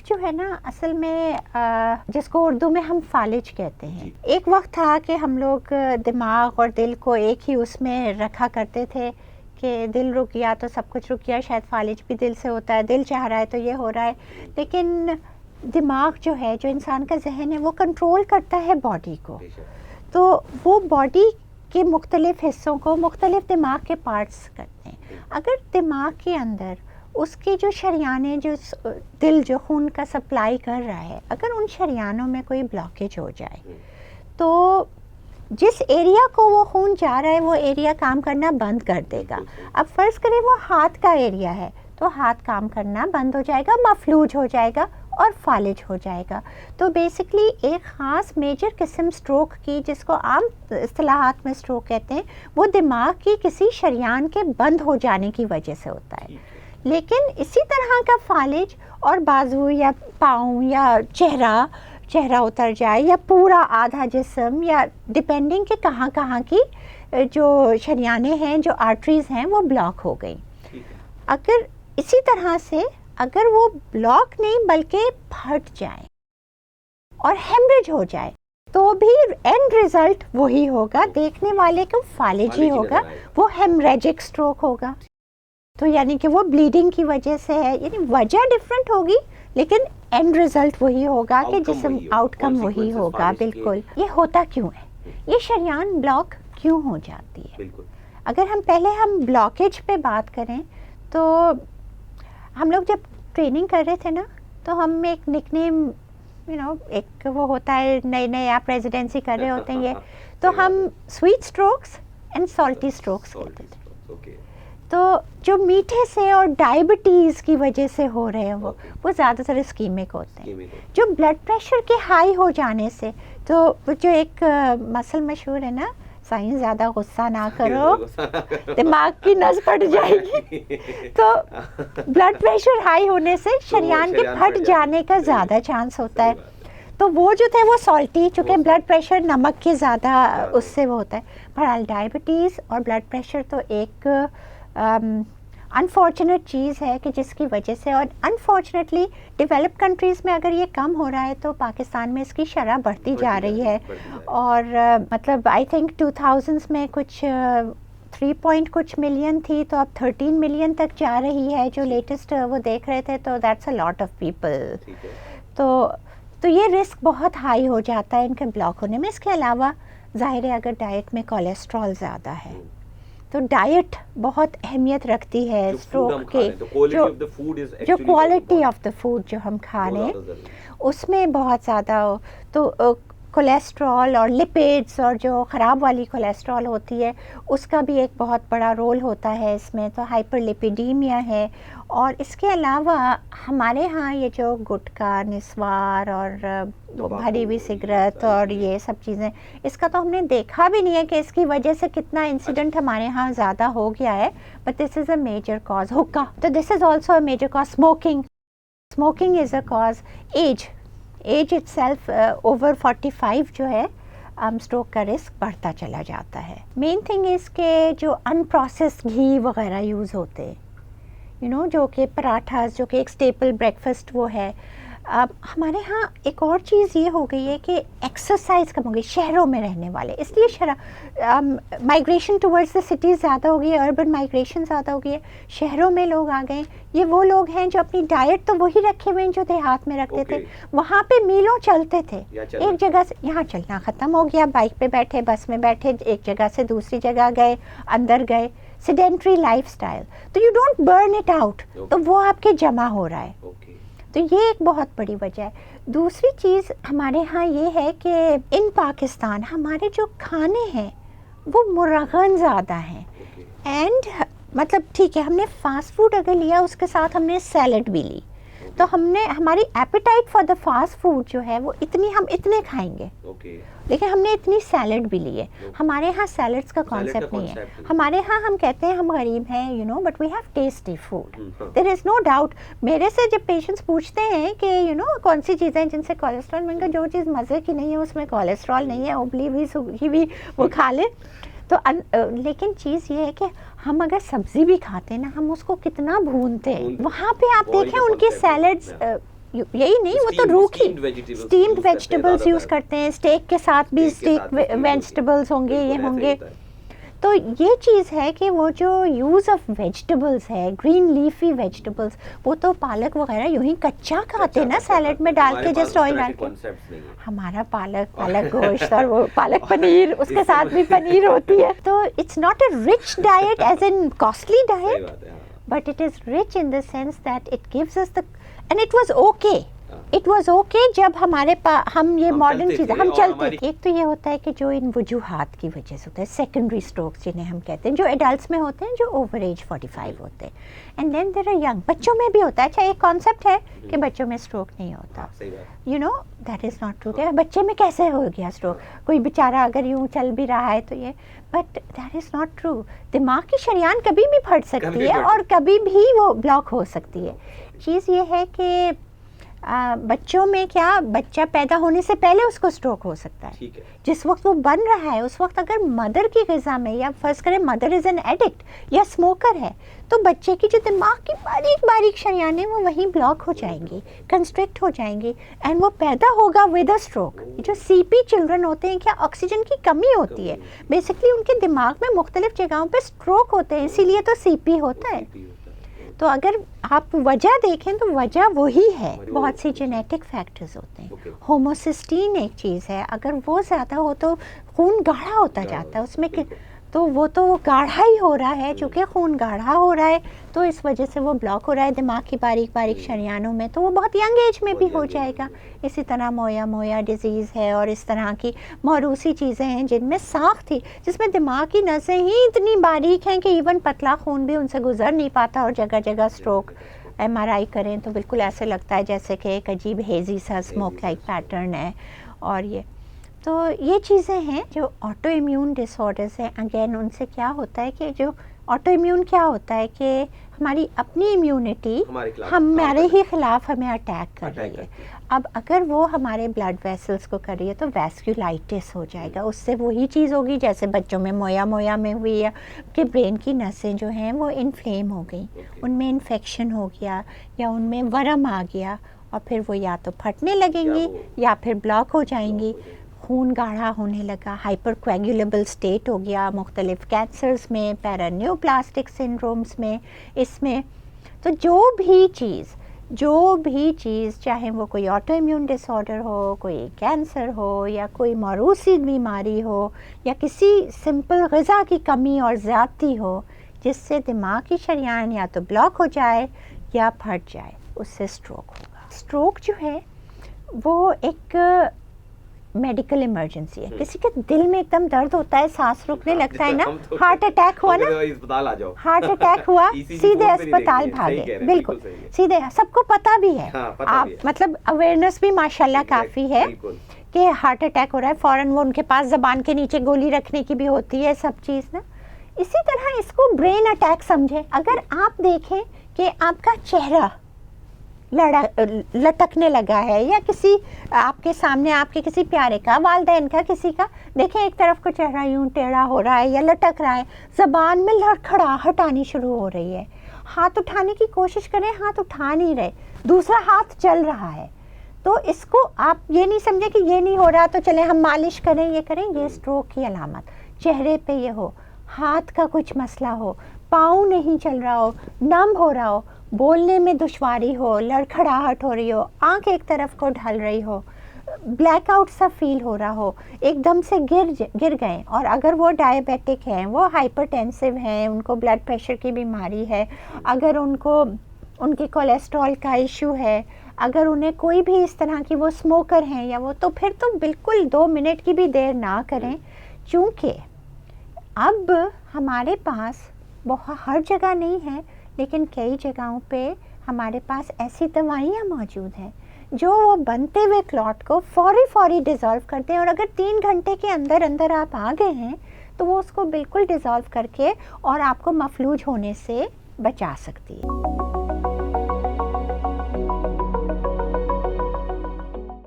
جو ہے نا اصل میں جس کو اردو میں ہم فالج کہتے ہیں، ایک وقت تھا کہ ہم لوگ دماغ اور دل کو ایک ہی اس میں رکھا کرتے تھے کہ دل رک گیا تو سب کچھ رک گیا، شاید فالج بھی دل سے ہوتا ہے، دل چاہ رہا ہے تو یہ ہو رہا ہے. لیکن دماغ جو ہے، جو انسان کا ذہن ہے، وہ کنٹرول کرتا ہے باڈی کو. تو وہ باڈی کے مختلف حصوں کو مختلف دماغ کے پارٹس کرتے ہیں. اگر دماغ کے اندر اس کے جو شریانیں، جو دل جو خون کا سپلائی کر رہا ہے، اگر ان شریانوں میں کوئی بلاکیج ہو جائے تو جس ایریا کو وہ خون جا رہا ہے وہ ایریا کام کرنا بند کر دے گا. اب فرض کریں وہ ہاتھ کا ایریا ہے تو ہاتھ کام کرنا بند ہو جائے گا، مفلوج ہو جائے گا اور فالج ہو جائے گا. تو بیسکلی ایک خاص میجر قسم سٹروک کی، جس کو عام اصطلاحات میں سٹروک کہتے ہیں، وہ دماغ کی کسی شریان کے بند ہو جانے کی وجہ سے ہوتا ہے. لیکن اسی طرح کا فالج اور بازو یا پاؤں یا چہرہ اتر جائے یا پورا آدھا جسم، یا ڈپینڈنگ کہ کہاں کہاں کی جو شریانیں ہیں، جو آرٹریز ہیں، وہ بلاک ہو گئی. اگر اسی طرح سے اگر وہ بلاک نہیں بلکہ پھٹ جائیں اور ہیمریج ہو جائے تو بھی اینڈ ریزلٹ وہی ہوگا، دیکھنے والے کو فالج ہی ہوگا، وہ ہیمریجک سٹروک ہوگا. تو یعنی کہ وہ بلیڈنگ کی وجہ سے ہے، یعنی وجہ ڈفرینٹ ہوگی لیکن اینڈ ریزلٹ وہی ہوگا کہ جسم آؤٹ کم وہی ہوگا. بالکل. یہ ہوتا کیوں ہے؟ یہ شریان بلاک کیوں ہو جاتی ہے؟ اگر ہم بلاکیج پہ بات کریں تو ہم لوگ جب ٹریننگ کر رہے تھے نا، تو ہم ایک نک نیم ایک وہ ہوتا ہے، نئے آپ ریزیڈنسی کر رہے ہوتے ہیں یہ، تو ہم سویٹ سٹروکس اینڈ سالٹی سٹروکس کہتے تھے. تو جو میٹھے سے اور ڈائبٹیز کی وجہ سے ہو رہے ہیں وہ زیادہ تر اسکیمک ہوتے ہیں. جو بلڈ پریشر کے ہائی ہو جانے سے، تو جو ایک مسل مشہور ہے نا، سائنس زیادہ غصہ نہ کرو دماغ کی نس پھٹ جائے گی. تو بلڈ پریشر ہائی ہونے سے شریان کے پھٹ جانے کا زیادہ چانس ہوتا ہے. تو وہ جو تھے وہ سالٹی، چونکہ بلڈ پریشر نمک کے زیادہ اس سے وہ ہوتا ہے. بہرحال ڈائبٹیز اور بلڈ پریشر تو ایک انفارچونیٹ چیز ہے کہ جس کی وجہ سے، اور انفارچونیٹلی ڈیولپ کنٹریز میں اگر یہ کم ہو رہا ہے تو پاکستان میں اس کی شرح بڑھتی جا رہی ہے. اور مطلب آئی تھنک 2000s میں کچھ 3 کچھ ملین تھی، تو اب 13 ملین تک جا رہی ہے جو لیٹسٹ وہ دیکھ رہے تھے. تو that's a lot of people. تو یہ رسک بہت ہائی ہو جاتا ہے ان کے بلاک ہونے میں. اس کے علاوہ ظاہر ہے اگر ڈائٹ میں کولیسٹرول زیادہ ہے تو ڈائٹ بہت اہمیت رکھتی ہے اسٹروک کے. جو کوالٹی آف دا فوڈ جو ہم کھا رہے ہیں اس میں بہت زیادہ تو کولیسٹرول اور لپیڈس اور جو خراب والی کولیسٹرول ہوتی ہے اس کا بھی ایک بہت بڑا رول ہوتا ہے اس میں. تو ہائپر لپیڈیمیا ہے. اور اس کے علاوہ ہمارے ہاں یہ جو گٹکا، نسوار اور بھری ہوئی سگریٹ اور یہ سب چیزیں، اس کا تو ہم نے دیکھا بھی نہیں ہے کہ اس کی وجہ سے کتنا انسیڈنٹ ہمارے ہاں زیادہ ہو گیا ہے. But this is a major cause. Hookah, تو this is also a major cause. Smoking is a cause. Age itself over 45 جو ہے اسٹروک کا رسک بڑھتا چلا جاتا ہے. مین تھنگ از کہ جو ان پروسیسڈ گھی وغیرہ یوز ہوتے جو کہ پراٹھاز، جو کہ ایک اسٹیپل بریکفسٹ وہ ہے. اب ہمارے ہاں ایک اور چیز یہ ہو گئی ہے کہ ایکسرسائز کم ہو گئی شہروں میں رہنے والے، اس لیے مائگریشن ٹورڈز دا سٹیز زیادہ ہو گئی ہے، اربن مائگریشن زیادہ ہو گئی ہے، شہروں میں لوگ آ گئے. یہ وہ لوگ ہیں جو اپنی ڈائٹ تو وہی رکھے ہوئے ہیں جو دیہات میں رکھتے تھے. وہاں پہ میلوں چلتے تھے، ایک جگہ سے یہاں چلنا ختم ہو گیا، بائک پہ بیٹھے، بس میں بیٹھے، ایک جگہ سے دوسری جگہ گئے، اندر گئے. Sedentary lifestyle. تو you don't burn it out, تو وہ آپ کے جمع ہو رہا ہے. تو یہ ایک بہت بڑی وجہ ہے. دوسری چیز ہمارے ہاں یہ ہے کہ ان پاکستان ہمارے جو کھانے ہیں وہ مرغن زیادہ ہیں. اینڈ مطلب ٹھیک ہے ہم نے فاسٹ فوڈ اگر لیا اس کے ساتھ ہم نے سیلڈ بھی لی، تو ہماری appetite for the fast food جو ہے وہ ہم اتنے کھائیں گے، لیکن ہم نے اتنی سیلڈ بھی لی ہے. ہمارے ہاں سیلڈس کا کانسیپٹ نہیں ہے. ہمارے ہاں ہم کہتے ہیں ہم غریب ہیں but we have tasty food. There is no doubt. میرے سے جب پیشنٹس پوچھتے ہیں کہ کون سی چیزیں جن سے کولیسٹرول، میں نے کہا جو چیز مزے کی نہیں ہے اس میں کولیسٹرول نہیں ہے، ابلی ہوئی سوکھی بھی وہ کھا لیں. تو لیکن چیز یہ ہے کہ ہم اگر سبزی بھی کھاتے ہیں نا، ہم اس کو کتنا بھونتے ہیں. وہاں پہ آپ دیکھیں ان کی سیلڈس یہی نہیں, وہ تو روکھی اسٹیمڈ ویجیٹیبلس یوز کرتے ہیں, اسٹیک کے ساتھ بھی اسٹیک ویجیٹیبلس ہوں گے, یہ ہوں گے. تو یہ چیز ہے کہ وہ جو یوز آف ویجیٹیبلس ہے, گرین لیفی ویجیٹیبلس, وہ تو پالک وغیرہ یوں ہی کچا کھاتے نا سیلڈ میں ڈال کے, جسٹ آئل ڈال کے. ہمارا پالک گوشت اور وہ پالک پنیر, اس کے ساتھ بھی پنیر ہوتی ہے. تو it's not a rich diet as in costly diet, but it is rich in the sense that it gives us the, and it was okay. It was okay جب ہمارے ہم یہ ماڈرن چیزیں ہم چلتے. ایک تو یہ ہوتا ہے کہ جو ان وجوہات کی وجہ سے ہوتا ہے, سیکنڈری اسٹروکس جنہیں ہم کہتے ہیں, جو ایڈلٹس میں ہوتے ہیں, جو اوور ایج 45 ہوتے ہیں, and then they are young. بچوں میں بھی ہوتا ہے. اچھا ایک کانسیپٹ ہے کہ بچوں میں اسٹروک نہیں ہوتا, you know that is not true. کہ بچے میں کیسے ہو گیا اسٹروک, کوئی بیچارہ اگر یوں چل بھی رہا ہے تو یہ, but that is not true. دماغ کی شریان کبھی بھی پھٹ سکتی ہے اور کبھی بھی وہ بلاک ہو سکتی ہے. چیز یہ ہے کہ بچوں میں کیا, بچہ پیدا ہونے سے پہلے اس کو اسٹروک ہو سکتا ہے. جس وقت وہ بن رہا ہے اس وقت اگر مدر کی غذا میں, یا فرض کریں مدر از این ایڈکٹ یا اسموکر ہے, تو بچے کی جو دماغ کی باریک باریک شریانیں وہ وہیں بلاک ہو جائیں گی, کنسٹرکٹ ہو جائیں گی, اینڈ وہ پیدا ہوگا ود اے اسٹروک. جو سی پی چلڈرن ہوتے ہیں, کیا آکسیجن کی کمی ہوتی ہے, بیسکلی ان کے دماغ میں مختلف جگہوں پہ اسٹروک ہوتے ہیں, اسی لیے تو سی پی ہوتا ہے. تو اگر آپ وجہ دیکھیں تو وجہ وہی ہے, بہت سی جینیٹک فیکٹرز ہوتے ہیں. ہوموسسٹین ایک چیز ہے, اگر وہ زیادہ ہو تو خون گاڑھا ہوتا جاتا ہے اس میں, تو وہ تو گاڑھا ہی ہو رہا ہے. چونکہ خون گاڑھا ہو رہا ہے تو اس وجہ سے وہ بلاک ہو رہا ہے دماغ کی باریک باریک شریانوں میں, تو وہ بہت ینگ ایج میں بھی ہو جائے گا. اسی طرح مویا ڈیزیز ہے, اور اس طرح کی موروثی چیزیں ہیں جن میں ساخت تھی, جس میں دماغ کی نسیں ہی اتنی باریک ہیں کہ ایون پتلا خون بھی ان سے گزر نہیں پاتا, اور جگہ جگہ اسٹروک. ایم آر آئی کریں تو بالکل ایسے لگتا ہے جیسے کہ ایک عجیب ہیزی سا اسموک لائک پیٹرن ہے. اور تو یہ چیزیں ہیں جو آٹو امیون ڈس آرڈرز ہیں. اگین ان سے کیا ہوتا ہے کہ جو آٹو امیون کیا ہوتا ہے کہ ہماری اپنی امیونٹی ہمارے ہی خلاف ہمیں اٹیک کر رہی ہے. اب اگر وہ ہمارے بلڈ ویسلس کو کر رہی ہے تو ویسکولائٹس ہو جائے گا. اس سے وہی چیز ہوگی جیسے بچوں میں مویا میں ہوئی ہے کہ برین کی نسیں جو ہیں وہ انفلیم ہو گئیں, ان میں انفیکشن ہو گیا, یا ان میں ورم آ گیا, اور پھر وہ یا تو پھٹنے لگیں گی یا پھر بلاک ہو جائیں گی. خون گاڑھا ہونے لگا, ہائپر کویگولیبل اسٹیٹ ہو گیا مختلف کینسرز میں, پیرانیوپلاسٹک سنڈرومس میں, اس میں. تو جو بھی چیز چاہے وہ کوئی آٹو امیون ڈس آرڈر ہو, کوئی کینسر ہو, یا کوئی موروثی بیماری ہو, یا کسی سمپل غذا کی کمی اور زیادتی ہو, جس سے دماغ کی شریان یا تو بلاک ہو جائے یا پھٹ جائے, اس سے اسٹروک ہوگا. اسٹروک جو ہے وہ ایک میڈیکل ایمرجنسی ہے. کسی کے دل میں ایک دم درد ہوتا ہے, سانس رکنے لگتا ہے نا, ہارٹ اٹیک ہوا نا, ہارٹ اٹیک ہوا, سیدھے اسپتال بھاگے. بالکل سیدھے, سب کو پتہ بھی ہے, آپ مطلب اویئرنیس بھی ماشاءاللہ کافی ہے کہ ہارٹ اٹیک ہو رہا ہے, فوراً وہ ان کے پاس زبان کے نیچے گولی رکھنے کی بھی ہوتی ہے سب چیز نا. اسی طرح اس کو برین اٹیک سمجھیں. اگر آپ دیکھیں کہ آپ کا چہرہ لٹکنے لگا ہے, یا کسی آپ کے سامنے آپ کے کسی پیارے کا, والدین کا, کسی کا, دیکھیں ایک طرف کو چہرہ یوں ٹیڑھا ہو رہا ہے یا لٹک رہا ہے, زبان میں لڑکھڑاہٹ آنی شروع ہو رہی ہے, ہاتھ اٹھانے کی کوشش کریں, ہاتھ اٹھا نہیں رہے, دوسرا ہاتھ چل رہا ہے, تو اس کو آپ یہ نہیں سمجھیں کہ یہ نہیں ہو رہا تو چلیں ہم مالش کریں, یہ کریں. یہ اسٹروک کی علامت. چہرے پہ یہ ہو, ہاتھ کا کچھ مسئلہ ہو, پاؤں نہیں چل رہا ہو, نم ہو رہا ہو, بولنے میں دشواری ہو, لڑکھڑاہٹ ہو رہی ہو, آنکھ ایک طرف کو ڈھل رہی ہو, بلیک آؤٹ سا فیل ہو رہا ہو, ایک دم سے گر گئے, اور اگر وہ ڈائبیٹک ہیں, وہ ہائپر ٹینسو ہیں, ان کو بلڈ پریشر کی بیماری ہے, اگر ان کے کولیسٹرول کا ایشو ہے, اگر انہیں کوئی بھی اس طرح کی, وہ اسموکر ہیں یا وہ, تو پھر تو بالکل 2 منٹ کی بھی دیر نہ کریں. چونکہ اب ہمارے پاس ہر جگہ نہیں ہے, لیکن کئی جگہوں پہ ہمارے پاس ایسی دوائیاں موجود ہیں جو وہ بنتے ہوئے کلاٹ کو فوری ڈیزالو کرتے ہیں, اور اگر 3 گھنٹے کے اندر آپ آ گئے ہیں تو وہ اس کو بالکل ڈیزالو کر کے اور آپ کو مفلوج ہونے سے بچا سکتی ہے.